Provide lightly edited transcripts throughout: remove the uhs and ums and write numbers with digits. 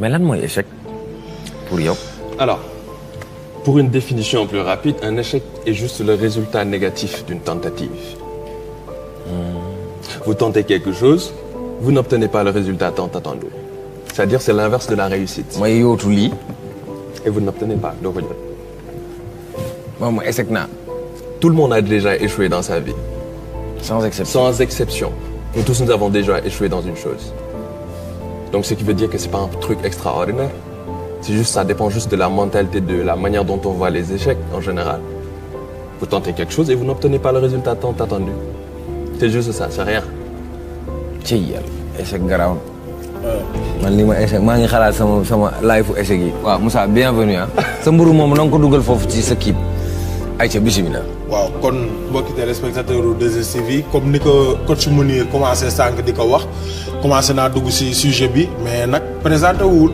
mais lan mooy échec pour yow. Alors, pour une définition plus rapide, un échec est juste le résultat négatif d'une tentative. Vous tentez quelque chose, vous n'obtenez pas le résultat tant attendu. C'est-à-dire c'est l'inverse de la réussite. mooy yootu lii. Et vous n'obtenez pas doo ko jot. moom mooy échec naa. Tout le monde a déjà échoué dans sa vie. sans exception. Sans exception. Nous tous, nous avons déjà échoué dans une chose. Donc, ce qui veut dire que c'est pas un truc extraordinaire. C'est juste, ça dépend juste de la mentalité, de la manière dont on voit les échecs en général. Vous tentez quelque chose et vous n'obtenez pas le résultat tant attendu. C'est juste ça, c'est rien. ci yàlla échec garaaw. man li ma échec maa ngi xalaat sama live échec yi. waaw Moussa bienvenue ah. sa mburu moom na nga ko dugal foofu ci sa kii ayca bisimilah. waaw kon mbokki téléspectateur u 2STV comme ni ko coach Mounir commencé sànq di ko wax commencé naa dugg si sujet bi mais nag présenté wul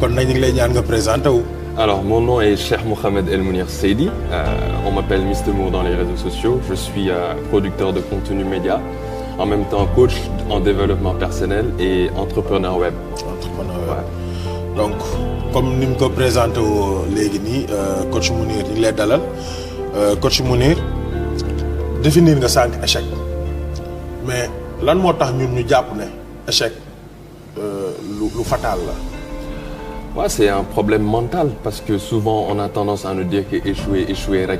kon nag ñu ngi lay ñaan nga présenté wu. Alors, mon nom est Cheikh Mohamed El Mounir Seydi. On m'appelle Mr Mour dans les réseaux sociaux. Je suis producteur de contenu média, en même temps coach en développement personnel et entrepreneur web. Entrepreneur web. Donc comme ni mu ko présenté woo léegi nii coach Mounir ñu ngi lay dalal coach Mounir définir nga sànq échec mais lan moo tax ñun ñu jàpp ne échec lu fatal la. Ouais, c'est un problème mental parce que souvent on a tendance à nous dire que échouer rek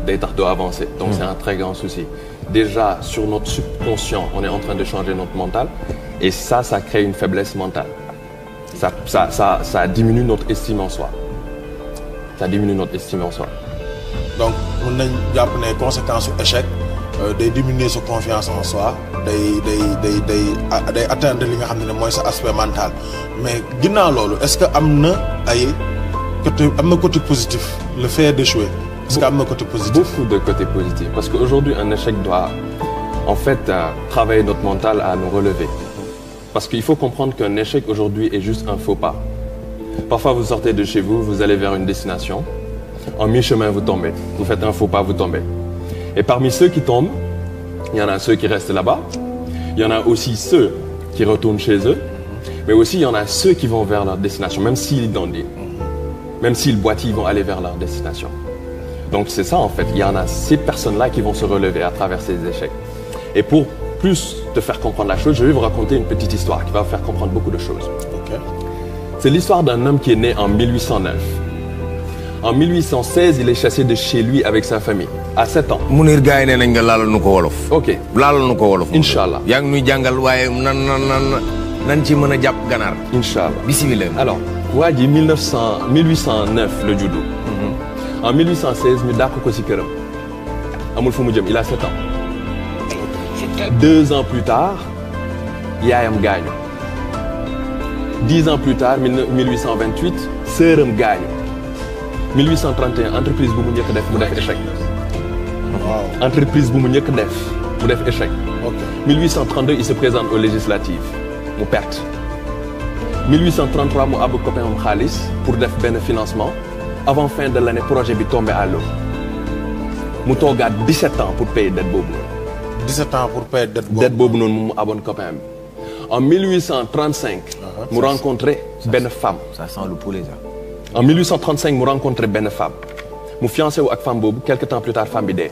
day tax doo avancer. Donc c'est un très grand souci. Déjà sur notre subconscient, on est en train de changer notre mental et ça crée une faiblesse mentale. Ça diminue notre estime en soi. Ça diminue notre estime en soi. Donc mën nañ jàpp ne conséquence su échec day diminuer sa confiance en soi day atteindre li nga xam ne mooy sa aspect mental mais ginnaaw loolu est-ce que am na côté positif le fait d'échouer est-ce que am na côté positif. Beaucoup de côtés positifs parce qu'aujourd'hui un échec doit en fait travailler notre mental à nous relever parce qu'il faut comprendre qu'un échec aujourd'hui est juste un faux pas. Parfois vous sortez de chez vous, vous allez vers une destination, en mi-chemin vous tombez, vous faites un faux pas, vous tombez. Et parmi ceux qui tombent, il y en a ceux qui restent là-bas, il y en a aussi ceux qui retournent chez eux, mais aussi il y en a ceux qui vont vers leur destination, même s'ils dandinent, même s'ils boitillent, ils vont aller vers leur destination. Donc c'est ça en fait, il y en a ces personnes-là qui vont se relever à travers ces échecs. Et pour plus te faire comprendre la chose, je vais vous raconter une petite histoire qui va vous faire comprendre beaucoup de choses. Okay. C'est l'histoire d'un homme qui est né en 1809. En 1816, il est chassé de chez lui avec sa famille, à 7 ans. Mounir gars yi nee nañ nga laalal nu ko wolof. Ok. laalal nu ko wolof. Inch'Allah. yaa ngi nuy jàngal waaye nan ci mën a jàpp ganaar. Inch'Allah. bisimilah. Alors waa ji 1809 la juddu. En 1816 ñu dàq ko ci këram. amul fu mu jëm il a 7 ans. 2 ans plus tard yaayam gaañu. 10 ans plus tard 1828 sœuram gaañu. 1831 entreprise bu mu njëkk def mu def échec. Wow. Entreprise bu mu njëkk def mu def échec. Ok. 1832 il se présente aux législatives mu perte. 1833 mu àbb copain am xaalis pour def benn financement avant fin de l'année projet bi tombé à l'eau mu toogaat 17 ans pour payer dette boobu noonu. 17 ans pour payer dette boobu. dette boobu noonu mu àbboon copain bi. En 1835 mu rencontré benn femme. ça sent le poulet ça. En 1835 mu rencontré benn femme mu fiancé wu ak femme boobu quelque temps plus tard femme bi dee.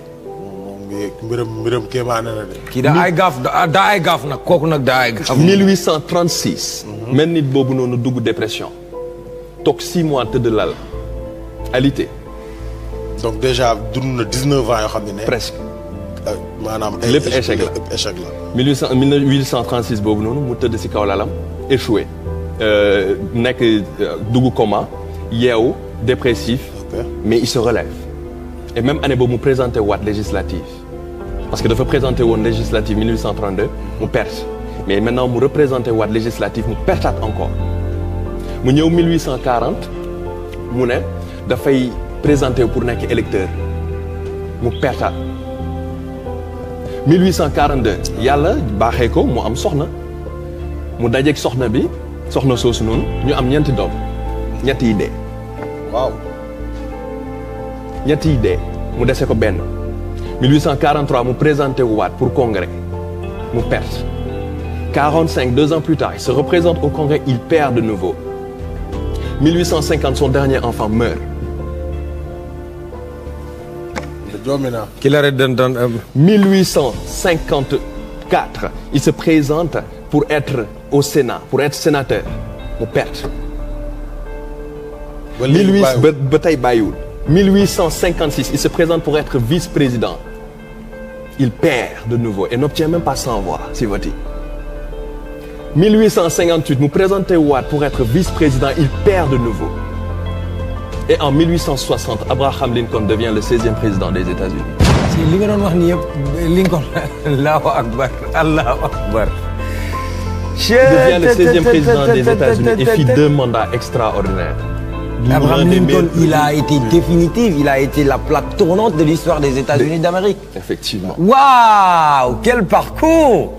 mbiram kéemaane na de. kii daa ay gaaf nag kooku nag daa ay gaaf. 1836. mel nit boobu noonu dugg dépression. toog 6 mois tëdd lal alité. donc déjà dund na 19 ans yoo xam ne. presque. maanaam lépp échec la lépp échec la. 1836 boobu noonu mu tëdd ci kaw lalam échoué. nekk dugg coma yeewu dépressif. Okay. Mais il se relève. Et même année boobu mu présenté waat législative parce que dafa présenté woon législative 1832 mu perte mais maintenant mu représenté waat législative mu pertaat encore mu ñëw 1840 mu ne dafay présenté pour nekk électeur mu pertaat 1842 yàlla baaxee ko mu am soxna mu dajeeg soxna bi soxna soosu noonu ñu am ñeenti doom ñett yi dee. waaw. ñett yi dee mu dese ko benn 1843 mu présenté wu waat pour congrès mu perte 45 2 ans plus tard il se représente au congrès il perd de nouveau 1850, son dernier enfant meurt. Qu'il arrête d'entendre. 1854, il se présente pour être au Sénat, pour être sénateur. Mu perte. 1856, il se présente pour être vice-président. Il perd de nouveau et n'obtient même pas 100 voix, si voté. 1858, nous présentez Watt pour être vice-président, il perd de nouveau. Et en 1860, Abraham Lincoln devient le 16e président des États-Unis. Lincoln, Allahu Akbar, Allahu Akbar. Il devient le 16e président des États-Unis et fit 2 mandats extraordinaires. Abraham Lincoln, il a été définitif, il a été la plaque tournante de l'histoire des États-Unis d'Amérique. Effectivement. Waouh, quel parcours!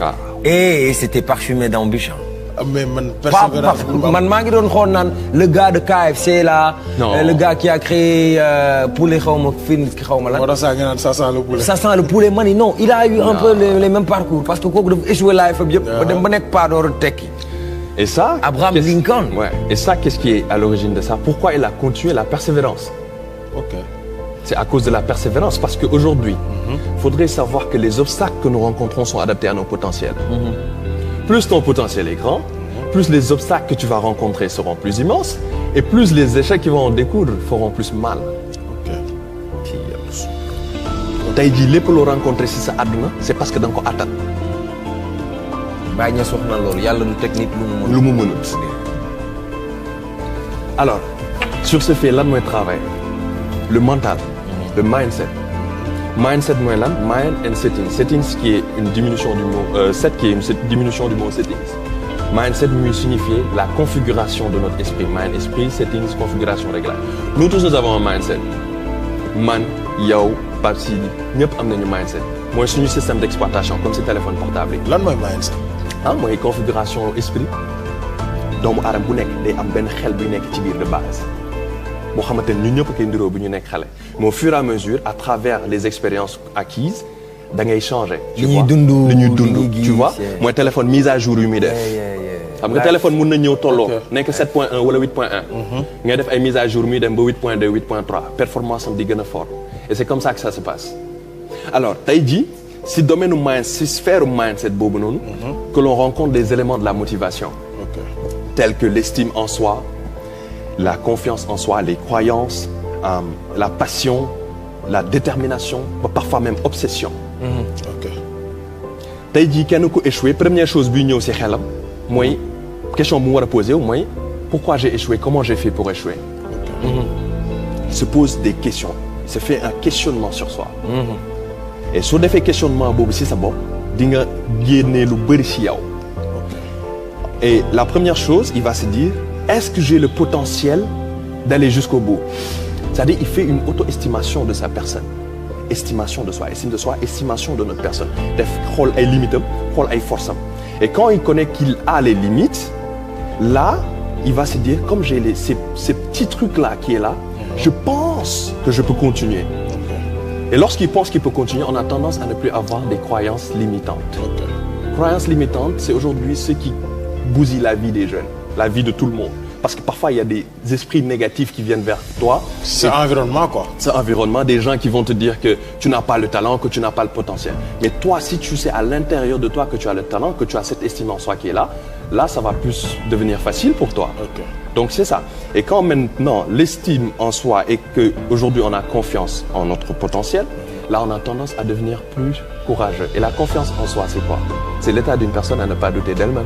Ah. Et c'était parfumé d'ambition. Mais man, persévérance. Le gars de KFC là, le gars qui a créé poulet ça sent le poulet. Ça sent le poulet mani. Non, il a eu un peu les mêmes parcours parce que kooku dafa échoué life bi yëpp ba dem ba nekk pas door tekki. Et ça, Abraham Lincoln. Ouais. Et ça, qu'est-ce qui est à l'origine de ça? Pourquoi il a continué la persévérance? Ok. C'est à cause de la persévérance. Parce qu'aujourd'hui, il faudrait savoir que les obstacles que nous rencontrons sont adaptés à nos potentiels. Plus ton potentiel est grand, plus les obstacles que tu vas rencontrer seront plus immenses, et plus les échecs qui vont en découdre feront plus mal. Ok. Tey jii lépp loo rencontré si sa àdduna, c'est parce que da nga ko attan. Baye Niass wax na loolu yàlla du technique lu mu mënut. Alors, sur ce fait lan mooy travail? Le mental, le mindset. Mindset mooy lan? Mind and settings. Settings qui est une diminution du mot set qui est une diminution du mot settings. Mindset muy signifier la configuration de notre esprit. Mind, esprit, settings, configuration, réglage. Nous tous nous avons un mindset. Man, yow, Pape Sidi, ñëpp am nañu mindset. Mooy suñu système d'exploitation comme si téléphone portable yi. Lan mooy mindset? Mooy configuration esprit. Doomu aadama bu nekk day am benn xel buy nekk ci biir de base. boo xamante ni ñun ñëpp koy ndiroo bu ñu nekk xale. Mais au fur et à mesure, à travers les expériences acquises, da ngay changer. li ñuy dund tu vois mooy téléphone mise à jour yu muy def. xam nga téléphone mun na ñëw tolloo. nekk 7.1 wala 8.1. ngay def ay mise à jour muy dem ba 8.2 8.3 performance am di gën a fort. Et c'est comme ça que ça se passe. Alors tey jii si domaine si sphère mindset boobu noonu. que l'on rencontre des éléments de la motivation. Tels que l'estime en soi, la confiance en soi, les croyances, la passion, la détermination, parfois même obsession. Ok. Tey jii kenn ku échoué première chose bi ñëw ci xelam mooy question bu mu war a poser mooy pourquoi j'ai échoué, comment j'ai fait pour échouer. Il se pose des questions, il se fait un questionnement sur soi. Et soo defee questionnement boobu ci sa bopp di nga génne lu bari ci yow. Et la première chose, il va se dire, est-ce que j'ai le potentiel d'aller jusqu'au bout? C'est-à-dire, il fait une auto-estimation de sa personne. Estimation de soi, estime de soi, estimation de notre personne. Def xool ay limites am, xool ay forces am. Et quand il connaît qu'il a les limites, là, il va se dire, comme j'ai ces petits trucs-là qui est là, je pense que je peux continuer. Et lorsqu'il pense qu'il peut continuer, on a tendance à ne plus avoir des croyances limitantes. Croyances limitantes, c'est aujourd'hui ce qui bousille la vie des jeunes, la vie de tout le monde. Parce que parfois, il y a des esprits négatifs qui viennent vers toi. C'est environnement, quoi. C'est environnement, des gens qui vont te dire que tu n'as pas le talent, que tu n'as pas le potentiel. Mais toi, si tu sais à l'intérieur de toi que tu as le talent, que tu as cette estime en soi qui est là, là, ça va plus devenir facile pour toi. Donc, c'est ça. Et quand maintenant, l'estime en soi et qu'aujourd'hui, on a confiance en notre potentiel, là, on a tendance à devenir plus courageux. Et la confiance en soi, c'est quoi? C'est l'état d'une personne à ne pas douter d'elle-même.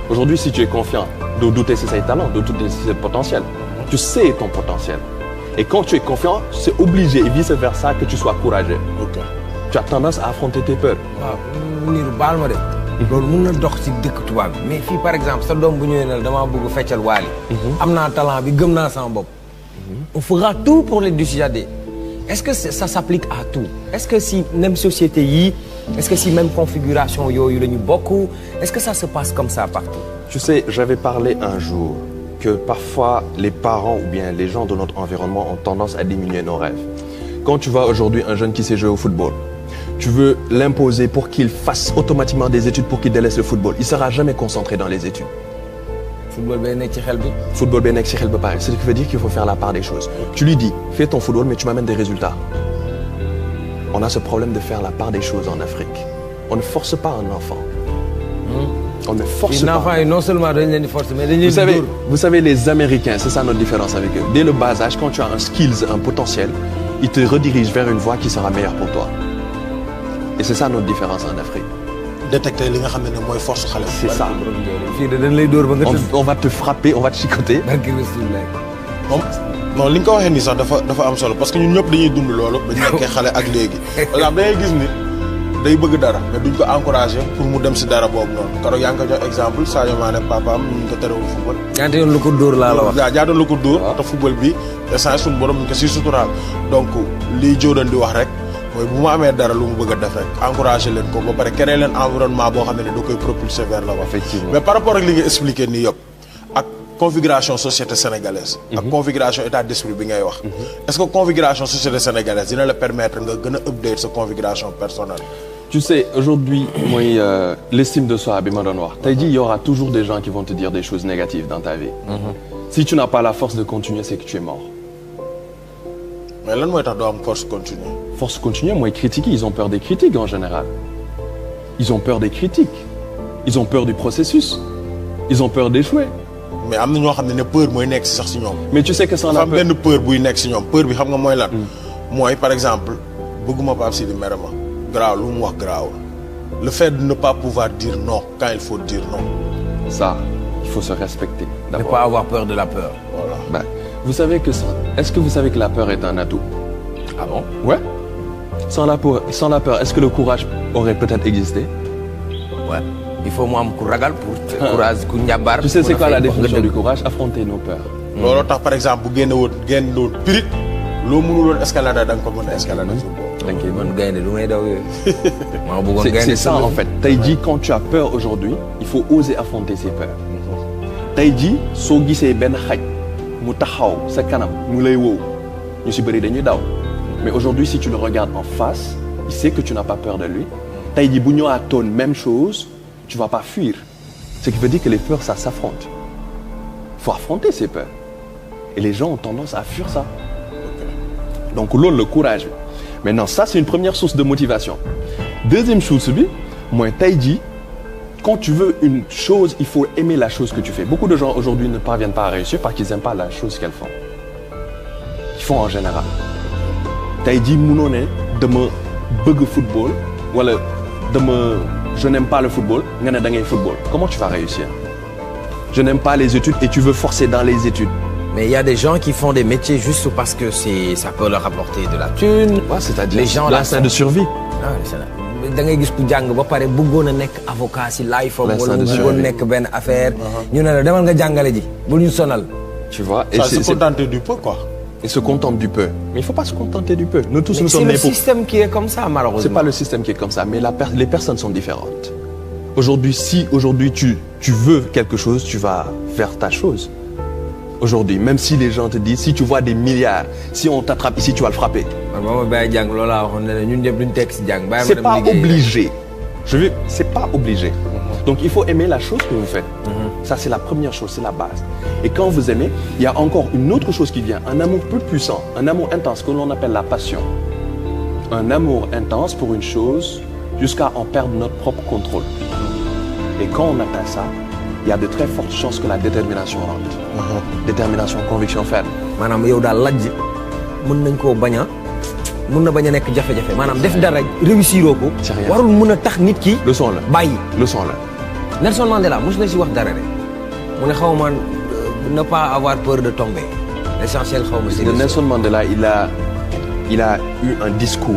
Aujourd'hui, si tu es confiant, de douter de ses talents, de douter de ses potentiels. Tu sais ton potentiel. Et quand tu es confiant, c'est obligé et vice-versa que tu sois courageux. Tu as tendance à affronter tes peurs. Niru baal ma de. loolu mun na dox ci dëkk tubaab bi mais fii par exemple sa doom bu ñëwee ne damaa bëgg feccal waali. am naa talent bi gëm naa sama bopp. On fera tout pour les dissuader. Est-ce que ça s'applique à tout? Est-ce que si même société yi, est-ce que si même configuration yooyu la ñu bokk? Est-ce que ça se passe comme ça partout? Tu sais, j'avais parlé un jour que parfois les parents ou bien les gens de notre environnement ont tendance à diminuer nos rêves. Quand tu vois aujourd'hui un jeune qui sait jouer au football, tu veux l'imposer pour qu'il fasse automatiquement des études pour qu'il délaisse le football. Il ne sera jamais concentré dans les études. football bay nekk ci xel bi. Football bay nekk ci xel ba pare, ce qui veut dire qu'il faut faire la part des choses. Tu lui dis, fais ton football, mais tu m'amènes des résultats. On a ce problème de faire la part des choses en Afrique. On ne force pas un enfant. On ne force pas. Enfant, non seulement dañ leen di forcer, mais dañ leen di dóor. Vous savez, les Américains, c'est ça notre différence avec eux. Dès le bas âge, quand tu as un skills, un potentiel, ils te redirigent vers une voie qui sera meilleure pour toi. Et c'est ça notre différence en Afrique. Détecter li nga xam ne mooy force xale. C'est ça. fii de dañ lay dóor ba nga tëdd. On va te frapper, on va te chicoter. barke Rasulullah. moom non li nga ko waxee nii sax dafa am solo parce que ñun ñëpp dañuy dund loolu ba ñu nekkee xale ak léegi. par exemple da ngay gis ni day bëgg dara mais duñ ko encouragé pour mu dem si dara boobu noonu keroog yaa ngi ko jox exemple Sadio Mané papaam ñu ko terewul football. ñaata yoon lu ko dóor laa la wax. waaw ñaata yoon lu ko dóor. te football bi instant suñu borom ñu ko siy suturaal donc lii Jordan di wax rek mooy bu ma amee dara lu mu bëgg a def rek encouragé leen ko ba pare créer leen environnement boo xam ne da koy propulser vers l'avant. Effectivement. mais par rapport ak li nga expliqué nii yëpp ak configuration société sénégalaise. ak configuration état d'esprit bi ngay wax. est-ce que configuration société sénégalaise dina la permettre nga gën a update sa configuration personnelle. Tu sais, aujourd'hui, moi, l'estime de soi, il y aura toujours des gens qui vont te dire des choses négatives dans ta vie. Si tu n'as pas la force de continuer, c'est que tu es mort. Mais lan mooy tax doo am force continuer. Force continuer, moi, critiquer, ils ont peur des critiques en général. Ils ont peur des critiques. Ils ont peur du processus. Ils ont peur d'échouer. mais am na ñoo xam ne peur mooy nekk si sax si ñoom. Mais tu sais que sans la peur... benn peur buy nekk si ñoom peur bi xam nga mooy lan. mooy par exemple bëgguma Pape Sidi mere ma. graaw lu mu wax graaw le fait de ne pas pouvoir dire non quand il faut dire non. Ça, il faut se respecter. Ne pas avoir peur de la peur. Voilà. Ben, vous savez que ça... Est-ce que vous savez que la peur est un atout? Ah bon? Ouais. Sans la peur, est-ce que le courage aurait peut-être existé? Ouais. Il faut moi ku ragal pour courage ku njàmbaar. Tu sais c'est quoi la définition du courage? Affronter nos peurs. looloo tax par exemple bu génne woon pirit loo mënuloon escalader da nga ko mën a escalader. ok man gaynde lu may daw yooyu. maa bëggoon gaynde c'est ça en fait. tey jii quand tu as peur aujourd'hui il faut oser affronter ses peurs. tey jii soo gisee benn xaj mu taxaw sa kanam mu lay wow ñu si bëri dañuy daw mais aujourd'hui si tu le regardes en face il sait que tu n'as pas peur de lui. tey jii bu ñëwaatoon même chose tu vas pas fuir. Ce qui veut dire que les peurs ça s'affronte. Il faut affronter ses peurs. Et les gens ont tendance à fuir ça. Donc loolu le courage. Maintenant ça c'est une première source de motivation. Deuxième chose bi mooy tey jii quand tu veux une chose il faut aimer la chose que tu fais. Beaucoup de gens aujourd'hui ne parviennent pas à réussir parce qu'ils n'aiment pas la chose qu'ils font en général. tey jii mënoo ne dama bëgg football wala je n'aime pas le football nga ne da ngay football. Comment tu vas réussir? Je n'aime pas les études et tu veux forcer dans les études. Mais il y a des gens qui font des métiers juste parce que ça peut leur apporter de la thune. Ouais, c'est-à-dire les gens l'instinct de survie. da ngay gis ku jàng ba pare bëggoon a nekk avocat si life am wala bëggoon nekk benn affaire. ñu ne la demal nga jàngale ji bul ñu sonal. Tu vois. Et se contenter du peu quoi. Ils se contentent du peu. Mais il ne faut pas se contenter du peu. Nous tous nous sommes nés pour... C'est le système qui est comme ça malheureusement. C'est pas le système qui est comme ça, mais les personnes sont différentes. Aujourd'hui, si aujourd'hui tu veux quelque chose, tu vas faire ta chose. Aujourd'hui, même si les gens te disent, si tu vois des milliards, si on t'attrape ici, tu vas le frapper. C'est pas obligé. C'est pas obligé. Donc il faut aimer la chose que vous faites. Ça c'est la première chose, c'est la base. Et quand vous aimez, il y a encore une autre chose qui vient, un amour plus puissant, un amour intense que l'on appelle la passion. Un amour intense pour une chose jusqu'à en perdre notre propre contrôle. Et quand on atteint ça, il y a de très fortes chances que la détermination rentre. Détermination, conviction ferme. Maanaam yow daal lajj mën nañ koo bañ a nekk jafe-jafe maanaam def dara réussiroo ko. warul mën a tax nit ki. leçon la bàyyi leçon la. Nelson Mandela mos na si wax dara rek mu ne xaw ma ne pas avoir peur de tomber l'essentiel xaw ma si. Nelson Mandela il a eu un discours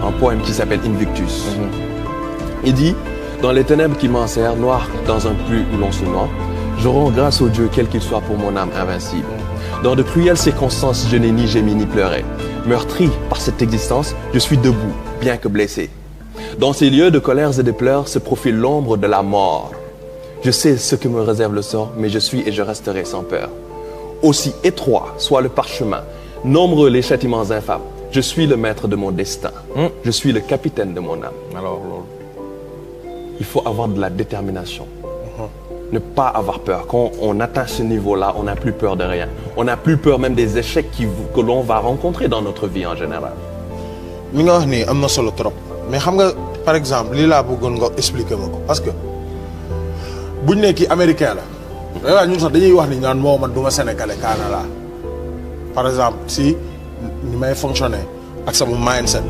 un poème qui s'appelle Invictus. Il dit dans les ténèbres qui m'enserrent, noir dans un puits où l'on se noie, je rends grâce au Dieu quel qu'il soit pour mon âme invincible. Dans de cruelles circonstances, je n'ai ni gémi ni pleuré. Meurtri par cette existence, je suis debout, bien que blessé. Dans ces lieux de colères et de pleurs se profile l'ombre de la mort. Je sais ce que me réserve le sort, mais je suis et je resterai sans peur. Aussi étroit soit le parchemin, nombreux les châtiments infâmes, je suis le maître de mon destin. Je suis le capitaine de mon âme. Alors, il faut avoir de la détermination. ne pas avoir peur. Quand on atteint ce niveau-là, on n'a plus peur de rien. On n'a plus peur même des échecs que l'on va rencontrer dans notre vie en général. li nga wax nii am na solo trop mais xam nga par exemple lii laa bëggoon nga expliquer ma ko parce que buñ ne kii américain la. waaye ñun sax dañuy wax ni naan moo man du ma sénégalais kaana laa par exemple si ni may fonctionner ak sama mindset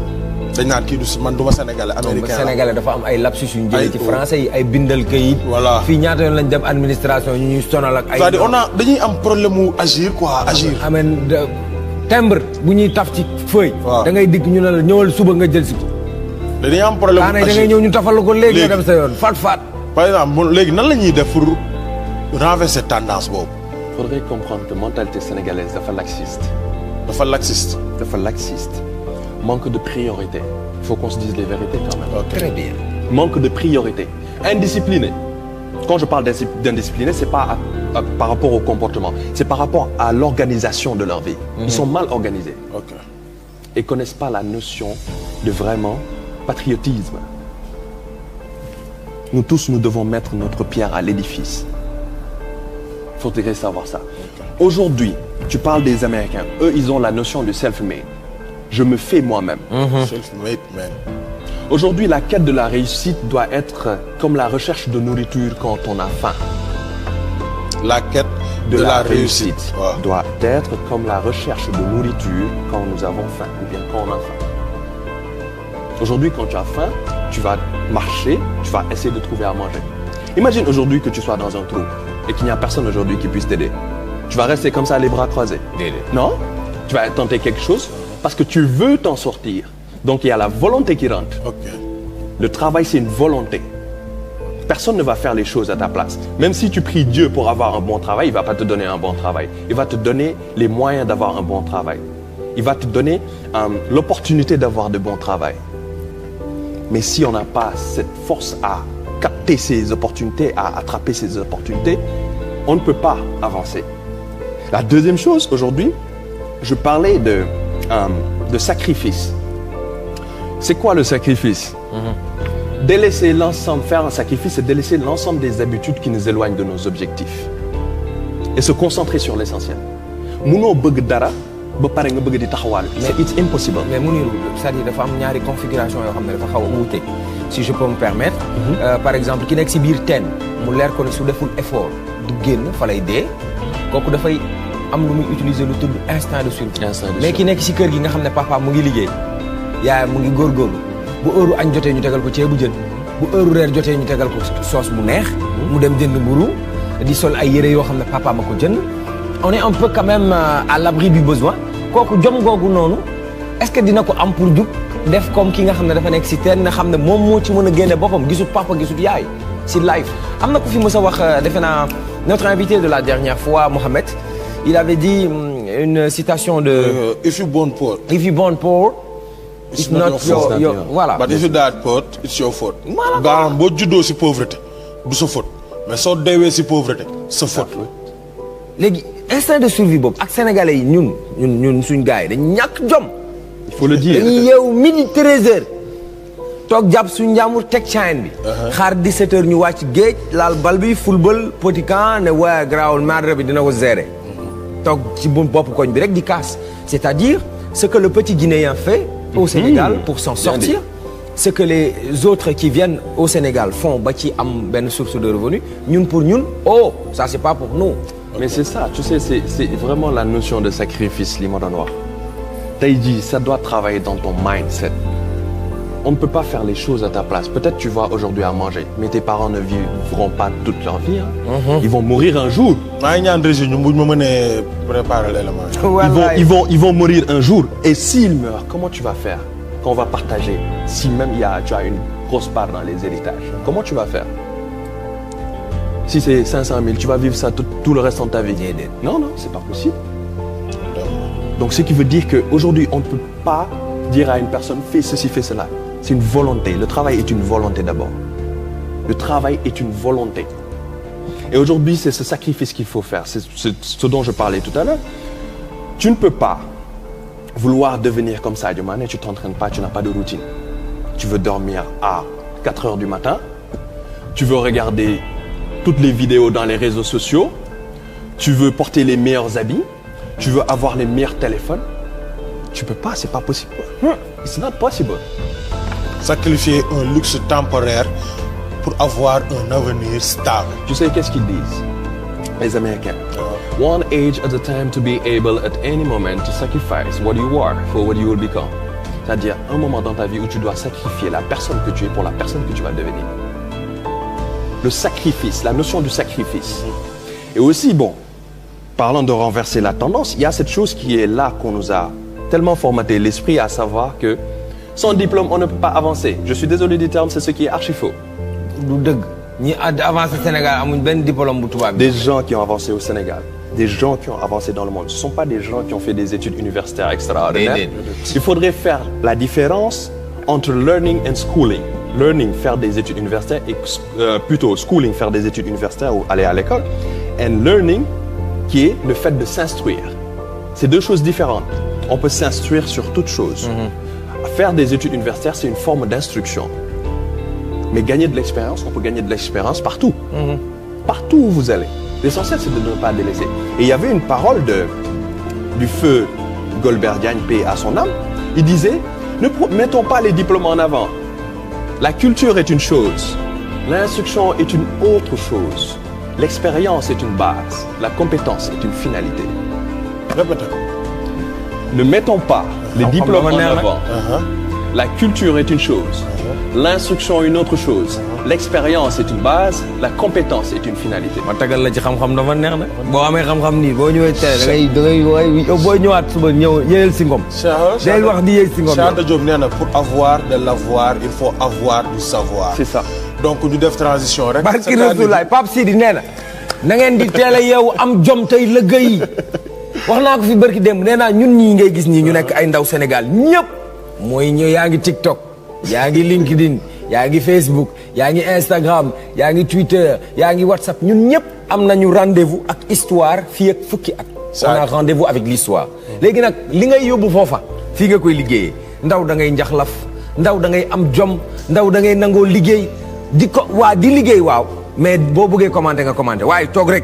dañ naan kii du man du ma sénégalais américain la. sénégalais dafa am ay lapsus yu ñu jëlee ci français yi ay bindal kayit. voilà fii ñaata yoon lañ dem administration ñu ñuy sonal ak ay. c'est-à-dire dañuy am problème mu agir quoi agir. ameen timbre bu ñuy taf ci feuille. da ngay dikk ñu ne la ñëwal suba nga jël si ko. dañuy am problème mu agir da ngay ñëw ñu tafal ko léegi nga dem sa yoon faat. par exemple léegi nan la ñuy def pour renverser tendance boobu. Il faudrait comprendre que la mentalité sénégalaise dafa laxiste. dafa laxiste. Manque de priorité. Il faut qu'on se dise les vérités quand même. Okay. Très bien. Manque de priorité. Indiscipliné. Quand je parle d'indiscipliné, c'est pas par rapport au comportement, c'est par rapport à l'organisation de leur vie. Ils sont mal organisés. Okay. Et connaissent pas la notion de vraiment patriotisme. Nous tous, nous devons mettre notre pierre à l'édifice. Il faudrait savoir ça. Okay. Aujourd'hui, tu parles des Américains. Eux, ils ont la notion de self-made. Je me fais moi-même. Self-made man. Aujourd'hui, la quête de la réussite doit être comme la recherche de nourriture quand on a faim. La quête de la réussite doit être comme la recherche de nourriture quand nous avons faim ou bien quand on a faim. Aujourd'hui, quand tu as faim, tu vas marcher, tu vas essayer de trouver à manger. Imagine aujourd'hui que tu sois dans un trou et qu'il n'y a personne aujourd'hui qui puisse t'aider. Tu vas rester comme ça, les bras croisés. Non, tu vas tenter quelque chose parce que tu veux t'en sortir. Donc il y a la volonté qui rentre. Okay. Le travail, c'est une volonté. Personne ne va faire les choses à ta place. Même si tu pries Dieu pour avoir un bon travail, il ne va pas te donner un bon travail. Il va te donner les moyens d'avoir un bon travail. Il va te donner l'opportunité d'avoir de bons travail. Mais si on n'a pas cette force à capter ces opportunités, à attraper ces opportunités, on ne peut pas avancer. La deuxième chose, aujourd'hui, je parlais de sacrifice. C'est quoi le sacrifice? Délaisser l'ensemble, faire un sacrifice, c'est délaisser l'ensemble des habitudes qui nous éloignent de nos objectifs. Et se concentrer sur l'essentiel. Munoo bëgg dara ba pare nga bëgg di taxawal. Mais it's impossible. Mais Mounirou, c'est-à-dire dafa am ñaari configuration yoo xam ne dafa xaw a wuute. Si je peux me permettre. Par exemple ki nekk si biir teen mu leer ko ne su deful effort du génn fa lay dee kooku dafay am lu muy utiliser lu tudd instinct de survie. Mais ki nekk si kër gi nga xam ne papa mu ngi liggéey yaay mu ngi góorgóorlu bu heure añ jotee ñu tegal ko ceebu jën bu heure reer jotee ñu tegal ko sauce bu neex mu dem jënd mburu di sol ay yére yoo xam ne papa ma ko jënd. On est un peu quand même à l'abri du besoin kooku jom googu noonu est-ce que dina ko am pour jug def comme ki nga xam ne dafa nekk si teen nga xam ne moom moo ci mën a génne boppam gisut papa gisut yaay si live. Am na ko fi mës a wax defe naa notre invité de la dernière fois Mohamed il avait dit une citation de if you born poor it's not your voilà. But if you died poor it's your fault. Maanaam boo juddoo si pauvreté du sa faute mais soo deewee si pauvreté sa faute. Léegi instinct de survie boobu ak sénégalais yi ñun suñ gars yi dañ ñàkk jom. Il faut le dire. dañuy yeewu midi 13h toog jàpp suñ njàmbur teg chaîne bi. xaar 17h ñu wàcc géej laal bal bi football petit camp ne waaye garaawul madre bi dina ko gérer. toog ci bopp koñ bi rek di casse. C'est-à-dire ce que le petit Guinéen fait au Sénégal pour s'en sortir. Ce que les autres qui viennent au Sénégal font ba ci am benn source de revenu ñun pour ñun oh ça c'est pas pour nous. Mais c'est ça, tu sais, c'est vraiment la notion de sacrifice, li ma doon wax. Tey jii, ça doit travailler dans ton mindset. On ne peut pas faire les choses à ta place. Peut-être tu vas aujourd'hui à manger, mais tes parents ne vivront pas toute leur vie. Hein. Ils vont mourir un jour. maa ngi ñaan région ñu buñ ma mënee préparer l'élément. Ils vont mourir un jour. Et s'ils meurent, comment tu vas faire quand on va partager? Si même tu as une grosse part dans les héritages, comment tu vas faire? Si c'est 500 000, tu vas vivre ça tout le restant de ta vie. Non, c'est pas possible. Donc, ce qui veut dire qu'aujourd'hui, on ne peut pas dire à une personne, fais ceci, fais cela. C'est une volonté. Le travail est une volonté d'abord. Le travail est une volonté. Et aujourd'hui, c'est ce sacrifice qu'il faut faire. C'est ce dont je parlais tout à l'heure. Tu ne peux pas vouloir devenir comme Sadio Mané, tu ne t'entraînes pas, tu n'as pas de routine. Tu veux dormir à 4 heures du matin, tu veux regarder toutes les vidéos dans les réseaux sociaux, tu veux porter les meilleurs habits, tu veux avoir les meilleurs téléphones. Tu peux pas, c'est pas possible. It's not possible. Sacrifier un luxe temporaire pour avoir un avenir stable. Tu sais qu'est-ce qu'ils disent, les Américains? One age at a time to be able at any moment to sacrifice what you are for what you will become. C'est-à-dire un moment dans ta vie où tu dois sacrifier la personne que tu es pour la personne que tu vas devenir. Le sacrifice, la notion du sacrifice. Et aussi, bon, parlant de renverser la tendance, il y a cette chose qui est là qu'on nous a tellement formaté l'esprit, à savoir que sans diplôme, on ne peut pas avancer. Je suis désolé du terme, c'est ce qui est archi faux. du dëgg ñi avancé Sénégal amuñ benn diplôme bu tubaab. Des gens qui ont avancé au Sénégal, des gens qui ont avancé dans le monde, ce ne sont pas des gens qui ont fait des études universitaires extraordinaires. Il faudrait faire la différence entre learning and schooling. Learning, faire des études universitaires, et plutôt schooling, faire des études universitaires ou aller à l'école. And learning, qui est le fait de s'instruire. C'est deux choses différentes. On peut s'instruire sur toute chose. Faire des études universitaires, c'est une forme d'instruction. Mais gagner de l'expérience, on peut gagner de l'expérience partout. Partout où vous allez. L'essentiel, c'est de ne pas délaisser. Et il y avait une parole du feu Golbert Diagne, paix à son âme. Il disait, ne mettons pas les diplômes en avant. La culture est une chose. L'instruction est une autre chose. L'expérience est une base. La compétence est une finalité. Répétez. Ne mettons pas les diplômes en avant. La culture est une chose. L'instruction est une autre chose. L'expérience est une base. La compétence est une finalité. ma tagal la ci xam-xam dafa neex na boo amee xam-xam nii boo ñëwee télé da ngay boo ñëwaat suba ñëw yéyal si ngom. day wax di yéy si ngom. Cheikh Anta Diop nee na pour avoir de l'avoir il faut avoir du savoir. C'est ça. donc ñu def transition rek. barki Rasulaay Pape Sidi nee na ngeen di teel a yeewu am jom tey liggéey wax naa ko fi barki démb nee naa ñun ñii ngay gis ñii ñu nekk ay ndaw Sénégal ñëpp mooy ñëw yaa ngi TikTok yaa ngi LinkedIn yaa ngi Facebook yaa ngi Instagram yaa ngi Twitter yaa ngi WhatsApp ñun ñëpp am nañu rendez-vous ak histoire fii ak fukki at. on a rendez-vous avec l'histoire. léegi nag li ngay yóbbu foofa fii nga koy liggéeyee ndaw da ngay njaxlaf ndaw da ngay am jom ndaw da ngay nangoo liggéey di ko waa di liggéey waaw mais boo bëggee commenter nga commenter waaye toog rek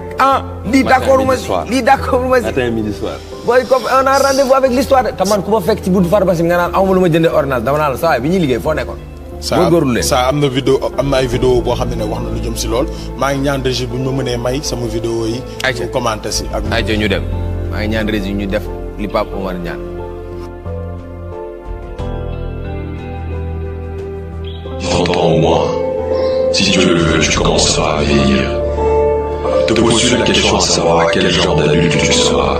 lii d'accord ma si lii d'accord ma si. Matin, midi, soir. booy comme on a rendez-vous avec l'histoire te man ku ma fekk ci buntu pharmacie nga naan awma lu ma jëndee ordonnance dama naan la saa waay bi ñuy liggéey foo nekkoon. góorgóorlu leen ça am na vidéo am na ay vidéo boo xam ne wax na lu jëm si lool maa ngi ñaan régie bu ñu ma mënee may sama vidéo yi. ayca commenter si ak. ayca ñu dem maa ngi ñaan régie ñu def li Pape Omar ñaan. Entends au moins, si Dieu le veut, tu commenceras à vieillir. Te poses-tu la question à savoir quel genre d'adulte tu seras?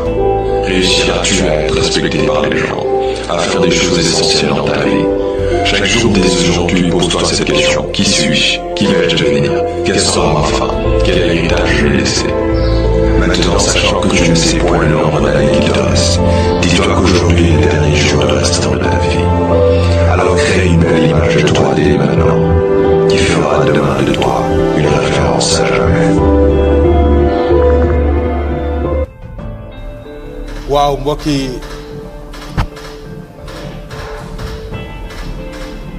Réussiras-tu à être respecté par les gens, à faire des choses essentielles dans ta vie? Chaque jour dès aujourd'hui, pose-toi cette question. Qui suis-je? Qui vais-je devenir? Quelle sera ma fin? Quel héritage je vais laisser? Maintenant, sachant que tu ne sais point le nombre d'années qu'il te reste, dis-toi qu'aujourd'hui est le dernier jour de restant de ta vie. Alors crée une belle image de toi dès maintenant, qui fera demain de toi une référence à jamais. waaw mbokk yi.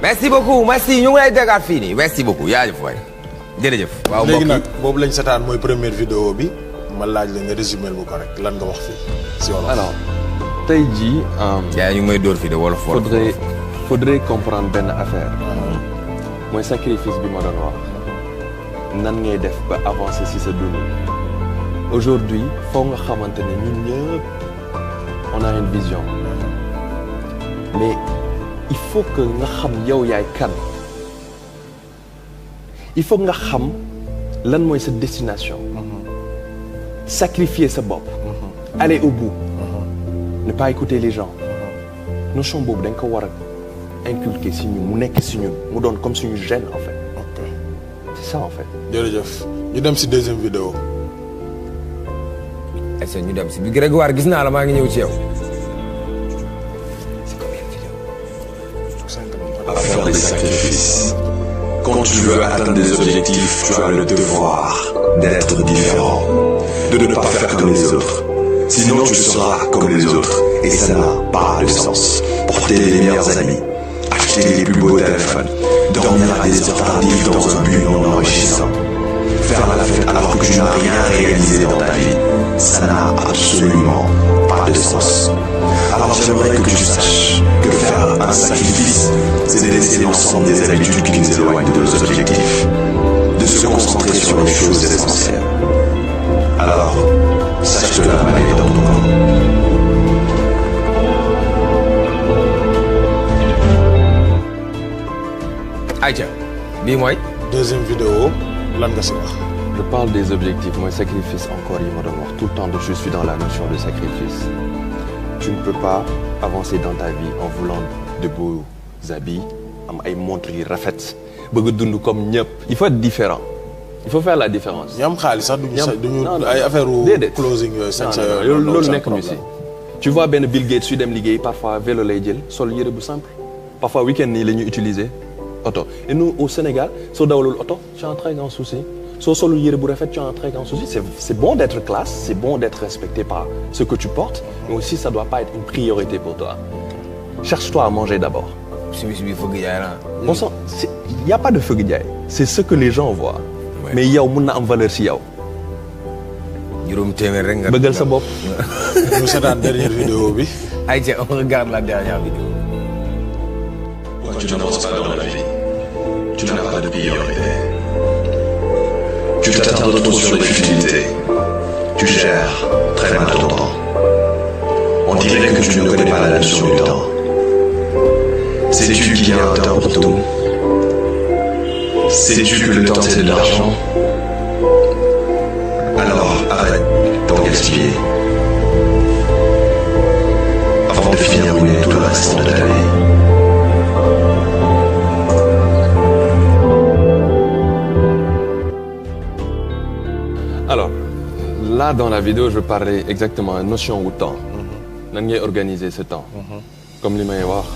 merci beaucoup merci ñu ngi lay déggaat fii nii merci beaucoup jaajëf waay jërëjëf. waaw mbokk léegi yi nag boobu lañ setaan mooy première vidéo bi ma laaj la nga résumé bu ko rek lan nga wax fii si wolof. Alors, tey jii. yaa ñu ngi may dóor fii de wolof. faudrait comprendre benn affaire. mooy sacrifice bi ma doon wax. nan ngay def ba avancer ci sa dund. aujourd'hui foog nga xamante ne ñun ñëpp on a une vision. mais il faut que nga xam yow yaay kan. il faut nga xam lan mooy sa destination. sacrifier sa bopp. aller au bout. ne pas écouter les gens. notion boobu dañ ko war a inculquer si ñun mu nekk si ñun mu doon comme suñu gène en fait. ok c'est ça en fait. jërëjëf ñu dem si deuxième vidéo. est-ce que ñu dem si bi Grégoire gis naa la maa ngi ñëw ci yow. À faire des sacrifices. Quand tu veux atteindre des objectifs, tu as le devoir d'être différent, de ne pas faire comme les autres. Sinon, tu seras comme les autres, et ça n'a pas de sens. Porter les meilleurs amis, acheter les plus beaux téléphones, dormir à des heures tardives dans un but non enrichissant, faire la fête alors que tu n'as rien réalisé dans ta vie, ça n'a absolument pas de sens. Alors j'aimerais que tu saches que faire un sacrifice, c'est de laisser l'ensemble des habitudes qui nous éloignent de nos objectifs, de se concentrer sur les choses essentielles. Alors, sache que la balle est dans ton camp. Aïcha bii mooy. deuxième vidéo lan nga si wax. Je parle des objectifs mooy sacrifice encore yi ma doon wax tout le temps je suis dans la notion de sacrifice. Tu ne peux pas avancer dans ta vie en voulant de beaux habits am ay montres yu rafet bëgg a dund comme ñëpp. Il faut être différent. Il faut faire la différence. ñi am xaalis sax duñu ay affaire closing yooyu. sañ sa loolu nekk ñu si. Tu vois benn Bill Gates suy dem liggéey parfois vélo lay jël sol yëre bu simple parfois week-end nii la ñuy utiliser oto et nous au Sénégal soo dawalul oto tu as un très grand souci soo solul yëre bu rafet tu as un très grand souci c'est bon d'être classe c'est bon d'être respecté par ce que tu portes mais aussi ça doit pas être une priorité pour toi. Cherche-toi à manger d'abord. si bi fëgg jaay la. Bon sang il y a pas de fëgg jaay c'est ce que les gens voient. mais yow mun na am valeur si yow. juróom téeméer rek nga. bëggal sa bopp. ñu seetaan dernière vidéo bi. Aïcha on regarde la dernière vidéo. Tu n'avances pas dans la vie. Tu n'as pas de priorité. Tu t'attardes trop sur les futilités. Tu gères très mal ton temps. On dirait que tu ne connais pas la notion du temps. Sais-tu qu'il y a un temps pour tout? Sais-tu que le temps c'est de l'argent? Alors arrête d'en gaspiller. Avant de finir ruiner tout le restant de ta vie. Alors, là dans la vidéo je parlais exactement de notion wu temps. nan ngay organiser ce temps. Comme li may wax.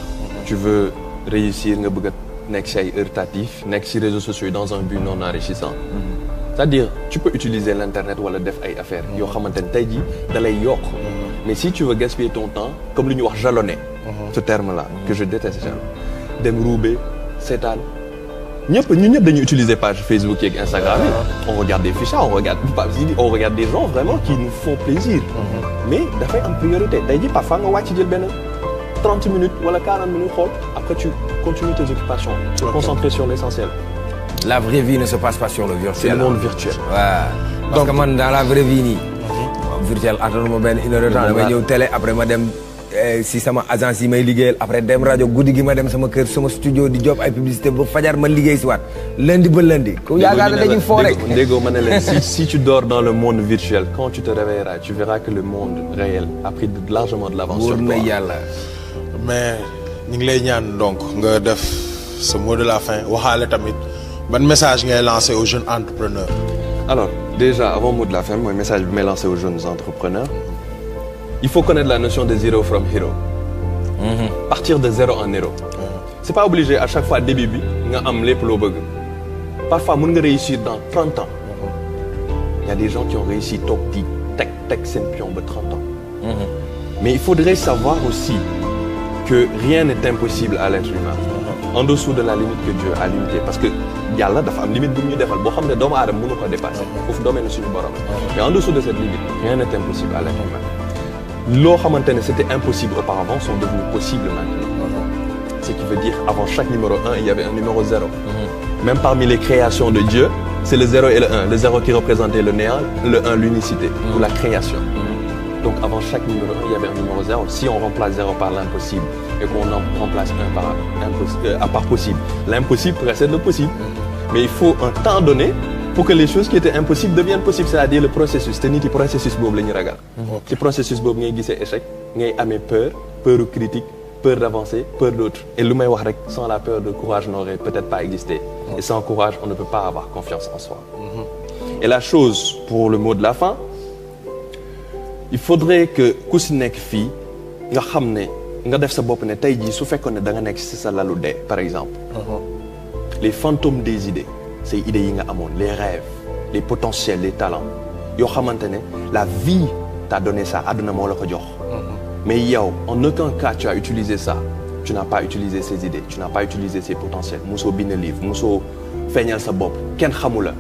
Tu veux réussir nga bëgg a nekk ci ay heures tardif nekk ci réseaux sociaux dans un but non enrichissant. C'est-à-dire tu peux utiliser l'internet wala def ay affaires yoo xamante ne tey jii da lay yokk. Mais si tu veux gaspiller ton temps comme li ñuy wax jalonner. Ce terme-là que je déteste dem ruube seetaan. ñun ñëpp dañuy utiliser page Facebook et Instagram on regarde des fichiers on regarde des gens vraiment qui nous font plaisir mais dafay am priorité tey jii parfois nga wàcc jël benn 30 minutes wala 40 minutes xool après tu continues tes occupations te concentrer sur l'essentiel. La vraie vie ne se passe pas sur le virtuel. C'est le monde virtuel. waaw parce que man dans la vraie vie nii virtuel attanu ma benn une heure de temps damay ñëw télé après ma dem si sama agence yi may liggéeyal après dem rajo guddi gi ma dem sama kër sama studio di job ay publicité ba fajar ma liggéey si waat lundi ba lundi. ku yaakaar ne dañuy foo rek ndéggoo ma ne leen si tu dors dans le monde virtuel quand tu te réveilleras tu verras que le monde réel a pris largement de l'avance sur toi. wóor na yàlla. mais ñu ngi lay ñaan donc nga def ce mot de la fin waxaale tamit ban message ngay lancer aux jeunes entrepreneurs. Alors déjà avant mot de la fin mooy message bi may lancer aux jeunes entrepreneurs. Il faut connaître la notion de zero from hero. Partir de zéro en héros. C'est pas obligé à chaque fois début bi nga am lépp loo bëgg. Parfois mën nga réussir dans 30 ans. Il y a des gens qui ont réussi toog di teg seen pion ba 30 ans. Mais il faudrait savoir aussi que rien n'est impossible à l'être humain. En dessous de la limite que Dieu a limitée parce que yàlla dafa am limite bu ñu defal boo xam ne doomu aadama mënu ko dépasser. foofu domaine suñu borom. Mais en dessous de cette limite rien n'est impossible à l'être humain. loo xamante ne c'était impossible auparavant sont devenus possibles maintenant. Ce qui veut dire avant chaque numéro 1 il y avait un numéro 0. Même parmi les créations de Dieu c'est le 0 et le 1. Le 0 qui représentait le néant, le 1 l'unicité ou la création. Donc avant chaque numéro 1 il y avait un numéro 0. Si on remplace 0 par l'impossible et qu'on en remplace 1 par possible, l'impossible précède le possible. Mais il faut un temps donné pour que les choses qui étaient impossibles deviennent possibles, c'est-à-dire le processus te nit yi processus boobu la ñu ragal. ci processus boobu ngay gisee échec ngay amee peur critique peur d'avancer peur d'autre et lu may wax rek sans la peur le courage n'aurait peut-être pas existé. Et sans courage on ne peut pas avoir confiance en soi. Et la chose pour le mot de la fin il faudrait que ku si nekk fii nga xam ne nga def sa bopp ne tey jii su fekkoon ne da nga nekk si sa lalu dee par exemple. Les fantômes des idées. Ces idées yi nga amoon les rêves les potentiels les talents yoo xamante ne la vie t'a donné ça àdduna moo la ko jox. Mais yow en aucun cas tu as utilisé ça tu n'as pas utilisé ces idées tu n'as pas utilisé ces potentiels mosoo bind livre mosoo feeñal sa bopp kenn xamu la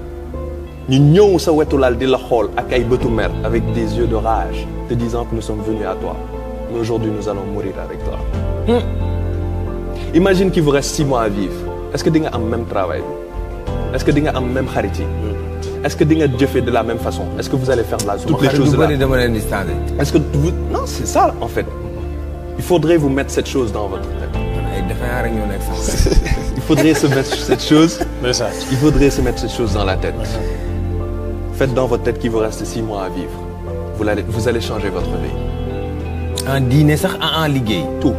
ñu ñëw sa wetu lal di la xool ak ay bëtu mer avec des yeux de rage te disant que nous sommes venus à toi mais aujourd'hui nous allons mourir avec toi. Imagine qu'il vous reste 6 mois à vivre. Est-ce que di nga am même travail bi? Est-ce que di nga am même xarit yi? Est-ce que di nga jëfee de la même façon? Est-ce que vous allez faire toutes les choses là? Est-ce que vous... Non, c'est ça en fait. Il faudrait vous mettre cette chose dans votre tête. Il faudrait se mettre cette chose. Il faudrait se mettre cette chose dans la tête. Faites dans votre tête qu'il vous reste 6 mois à vivre. Vous allez changer votre vie. En dîner, ça, en ligue. Tout.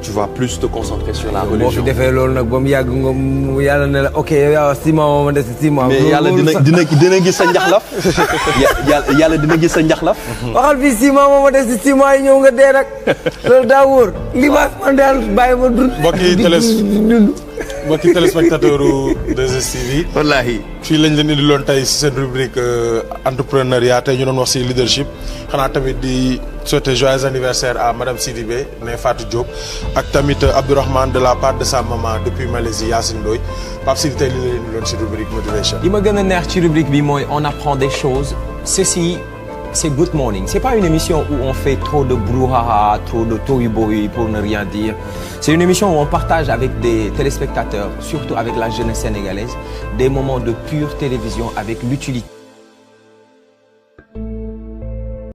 Tu vas plus te concentrer sur la religion. Mais yàlla dina gis sa njaxlaf. yàlla dina gis sa njaxlaf. waxal fii 6 mois moom des 6 mois yi ñëw nga dee rek loolu daa wóor li ma man daal bàyyi ma dund. mbokki téléspectateur u 2STV. wallaahi. fii lañ leen indiloon tey si seen rubrique entrepreneuriat tey ñu doon wax si leadership xanaa tamit di souhaiter joyeux anniversaire à madame Sidibé ne Fatou Diop ak tamit Abdourahmane de la part de sa maman depuis Malaisie Yacine Ndoye Pape Sidi tey li leen indiloon si rubrique motivation. li ma gën a neex ci rubrique bi mooy on apprend des choses ceci. C'est Good Morning. C'est pas une émission où on fait trop de brouhaha, trop de tohu-bohu pour ne rien dire. C'est une émission où on partage avec des téléspectateurs, surtout avec la jeunesse sénégalaise, des moments de pure télévision avec l'utilité.